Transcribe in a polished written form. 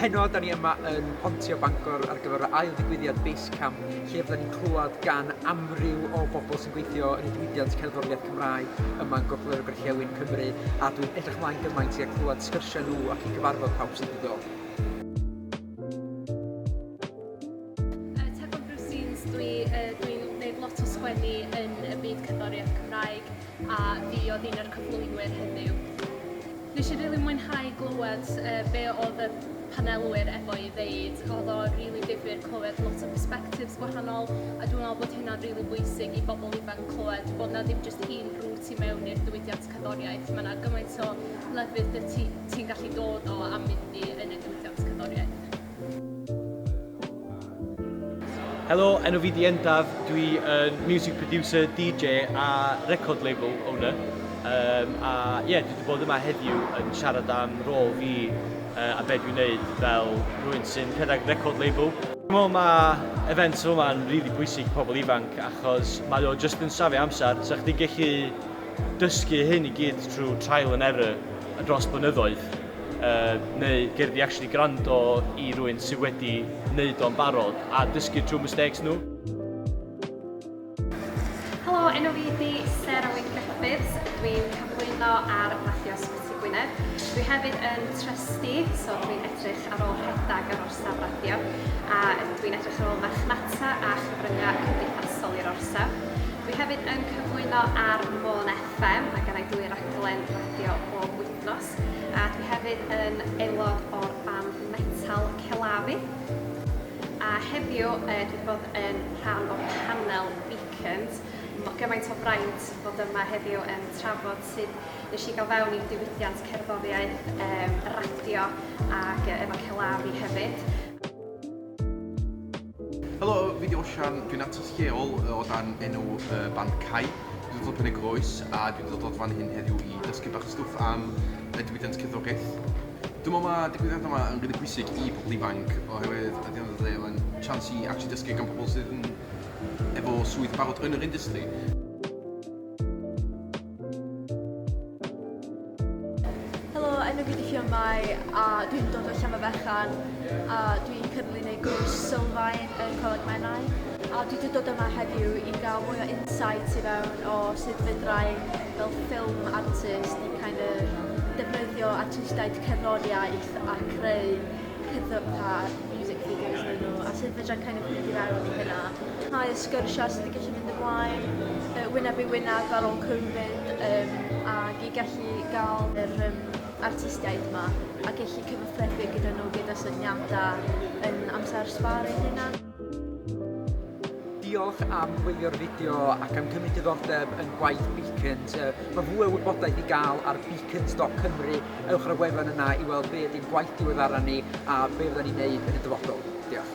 Heno, da ni yma yn Pontio Bangor ar gyfer y ail ddigwyddiad Basecamp, lle fydda ni'n clywed gan amryw o bobl sy'n gweithio yn y diwydiant cerddoriaeth Cymraeg yma yn Gogledd y Gorllewin Cymru, a dwi'n edrych ymlaen gymaint i clywed sgyrsiau nhw ac i gyfarfod pawb sydd wedi dod. Dwi'n gwneud lot o sgwennu yn y byd cerddoriaeth Cymraeg a fi oedd un o'r cyflwynwyr heddiw. Nes i rili mwynhau glywed be oedd y panelwyr efo i ddeud. Oedd o rili difyr clywed lot o perspectives gwahanol, a dwi'n meddwl bod hynna'n rili bwysig i bobl ifanc clywed bod na ddim jyst un rŵt i mewn i'r diwydiant cerddoriaeth. Mae yna gymaint o lefydd ti'n gallu dod o a mynd i yn y diwydiant cerddoriaeth. Helo, enw fi di Endaf, dwi yn music producer, DJ a record label owner. Dwi wedi bod yma heddiw yn siarad am rôl fi a be dwi'n neud fel rhywun sy'n rhedeg record label. Dwi'n meddwl mae events yma'n rili bwysig pobl ifanc achos mae o jyst yn safio amser. So chdi'n gallu dysgu hyn i gyd trwy trial and error dros blynyddoedd. Neu gerdi actually gwrando i rhywun sydd wedi neud o'n barod a dysgu trwy mistakes nhw. Helo, enw fi ydi Sarah Griffiths. Dwi'n cyflwyno ar Radio Ysbyty Gwynedd. Dwi hefyd yn trustee, so dwi'n edrych ar ôl rhedag ar orsaf radio. A dwi'n edrych ar ôl marchnata a chyfryngau cymdeithasol i'r orsaf. Dwi hefyd yn cyflwyno ar Môn FM, a gennau dwy raglen radio bob wythnos. A dwi hefyd yn aelod o'r band metal Celafi. A heddiw dwi wedi bod yn rhan o'r panel Beacons. Gymaint o fraint bod yma heddiw yn trafod sut nes i gael fewn i'r diwydiant cerddoriaeth, radio ac efo Celafi hefyd. Helo, fi di Osian, dwi'n atos lleol o dan enw band Cai. Dwi'n dod o Penygroes a dwi'n dod o fan hyn heddiw i dysgu bach stwff am y diwydiant cerddoriaeth. Dwi'n meddwl mae digwyddiad yma yn rili bwysig i pobl ifanc oherwydd at the end of the day mae'n chance i actually dysgu gan pobl sydd yn efo swydd barod yn yr industry. Helo, enw fi di Fionnau a dwi'n dod o Llanfechan a dwi'n cyrraedd neud gwrs sylfaen yn Coleg Menai. A dwi wedi dod yma heddiw i gael mwy o insight i fewn o sut fedrai fel ffilm artist i defnyddio artistiaid cerddoriaeth a creu music videos yn nhw a sut fedrai mynd i fewn i hynna. Rhai o sgyrsiau sydd wedi gallu mynd ymlaen, wyneb i wyneb ar ôl Covid ac i gallu gael yr artistiaid yma a gallu cyfathrebu gyda nhw gyda syniadau yn amser sbaru hynna. Diolch am wylio'r fideo ac am cymryd diddordeb yn gwaith Beacons. Mae fwy o wybodaeth i gael ar beacons.cymru. Ewch ar y wefan yna i weld be ydy'n gwaith diweddara ni a be fydda ni'n neud yn y dyfodol. Diolch.